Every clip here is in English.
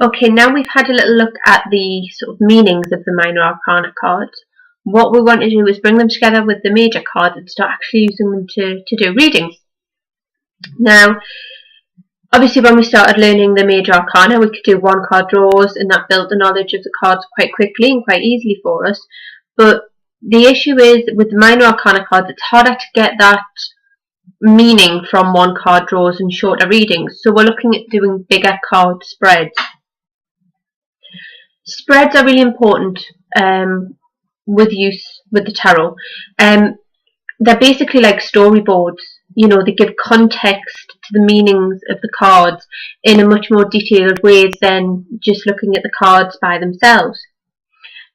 Okay, now we've had a little look at the sort of meanings of the minor arcana cards. What we want to do is bring them together with the major cards and start actually using them to do readings. Now, obviously when we started learning the major arcana, we could do one card draws, and that built the knowledge of the cards quite quickly and quite easily for us. But the issue is, with the minor arcana cards, it's harder to get that meaning from one card draws and shorter readings. So we're looking at doing bigger card spreads. Spreads are really important with the tarot. They're basically like storyboards. You know, they give context to the meanings of the cards in a much more detailed way than just looking at the cards by themselves.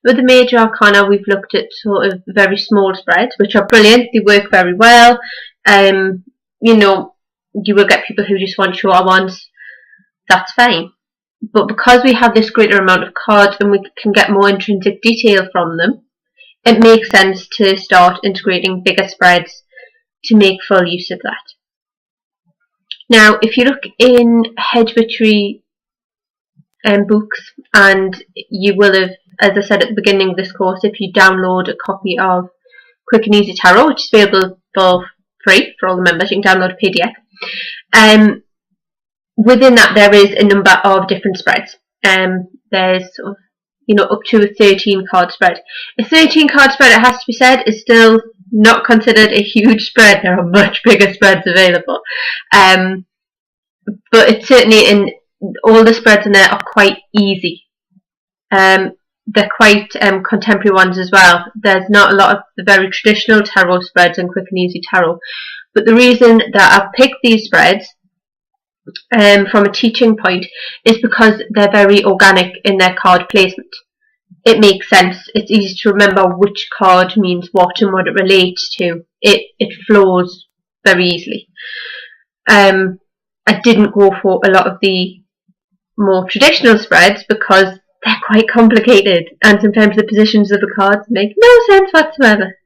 With the major arcana, we've looked at sort of very small spreads, which are brilliant. They work very well. You know, you will get people who just want shorter ones. That's fine. But because we have this greater amount of cards and we can get more intrinsic detail from them, it makes sense to start integrating bigger spreads to make full use of that. Now, if you look in hedge-witchery books, and you will have, as I said at the beginning of this course, if you download a copy of Quick and Easy Tarot, which is available for free for all the members, you can download a PDF. Within that, there is a number of different spreads. There's sort of, you know, up to a 13 card spread. A 13 card spread, it has to be said, is still not considered a huge spread. There are much bigger spreads available. But it's certainly, all the spreads in there are quite easy. They're quite contemporary ones as well. There's not a lot of the very traditional tarot spreads in Quick and Easy Tarot. But the reason that I've picked these spreads from a teaching point is because they're very organic in their card placement. It makes sense. It's easy to remember which card means what and what it relates to. It flows very easily. I didn't go for a lot of the more traditional spreads because they're quite complicated, and sometimes the positions of the cards make no sense whatsoever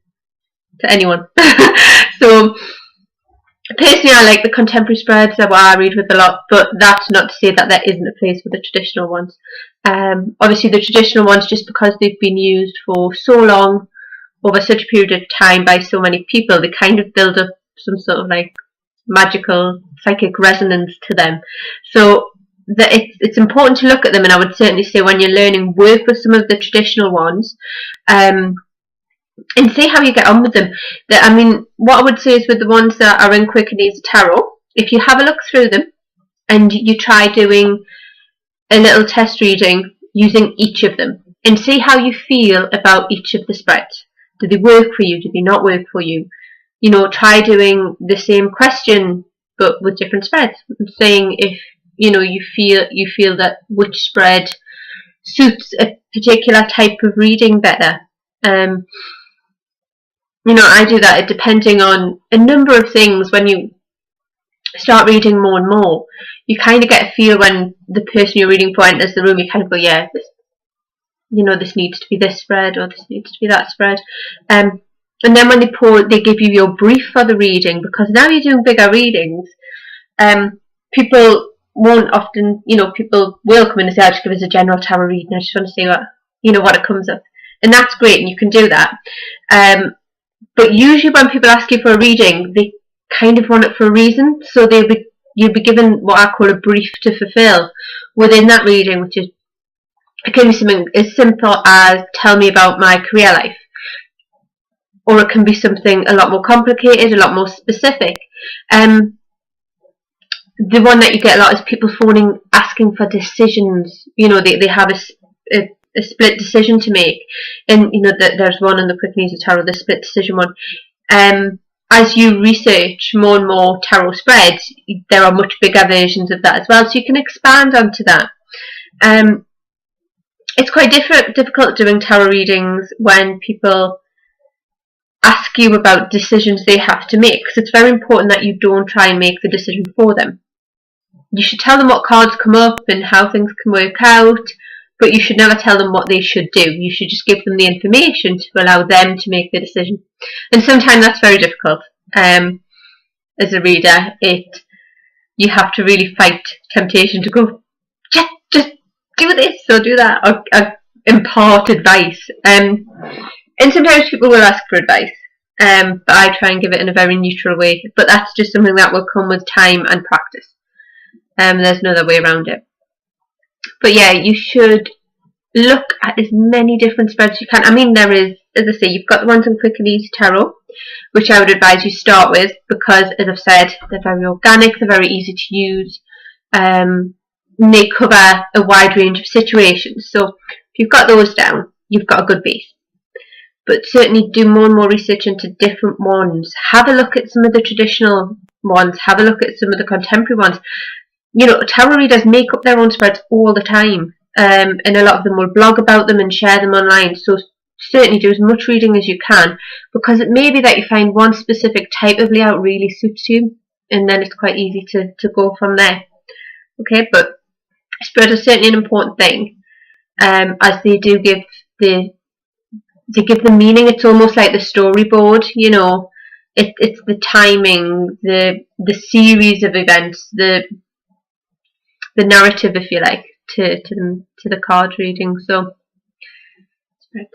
to anyone. So personally, I like the contemporary spreads. They're what I read with a lot, but that's not to say that there isn't a place for the traditional ones. Obviously, the traditional ones, just because they've been used for so long, over such a period of time by so many people, they kind of build up some sort of like magical psychic resonance to them. So it's important to look at them, and I would certainly say when you're learning, work with some of the traditional ones. And see how you get on with them. I mean, what I would say is with the ones that are in Quick and Easy Tarot, if you have a look through them and you try doing a little test reading using each of them and see how you feel about each of the spreads. Do they work for you? Do they not work for you? You know, try doing the same question but with different spreads, saying if you know you feel that which spread suits a particular type of reading better. You know, I do that depending on a number of things. When you start reading more and more, you kind of get a feel when the person you're reading for enters the room. You kind of go, yeah, this needs to be this spread, or this needs to be that spread. And then when they give you your brief for the reading, because now you're doing bigger readings, people won't often, people will come in and say, "I'll just give us a general tarot reading. I just want to see what it comes up," and that's great, and you can do that. But usually when people ask you for a reading, they kind of want it for a reason. So you'll be given what I call a brief to fulfill within that reading, which is, it can be something as simple as tell me about my career life. Or it can be something a lot more complicated, a lot more specific. The one that you get a lot is people phoning asking for decisions. They have a split decision to make, and there's one in the Quick and Easy Tarot, the split decision one. As you research more and more tarot spreads, there are much bigger versions of that as well, so you can expand onto that. It's quite difficult doing tarot readings when people ask you about decisions they have to make, because it's very important that you don't try and make the decision for them. You should tell them what cards come up and how things can work out, but you should never tell them what they should do. You should just give them the information to allow them to make the decision. And sometimes that's very difficult. As a reader, you have to really fight temptation to go, just do this or do that, or impart advice. And sometimes people will ask for advice, but I try and give it in a very neutral way. But that's just something that will come with time and practice. There's no other way around it. But yeah, you should look at as many different spreads as you can. I mean, there is, as I say, you've got the ones on Quick and Easy Tarot, which I would advise you start with because, as I've said, they're very organic, they're very easy to use. They cover a wide range of situations. So if you've got those down, you've got a good base. But certainly do more and more research into different ones. Have a look at some of the traditional ones. Have a look at some of the contemporary ones. You know, tarot readers make up their own spreads all the time. And a lot of them will blog about them and share them online. So certainly do as much reading as you can, because it may be that you find one specific type of layout really suits you, and then it's quite easy to go from there. Okay, but spread is certainly an important thing, as they do give the meaning. It's almost like the storyboard, you know. It's the timing, the series of events, the narrative, if you like, to the card reading. So spread.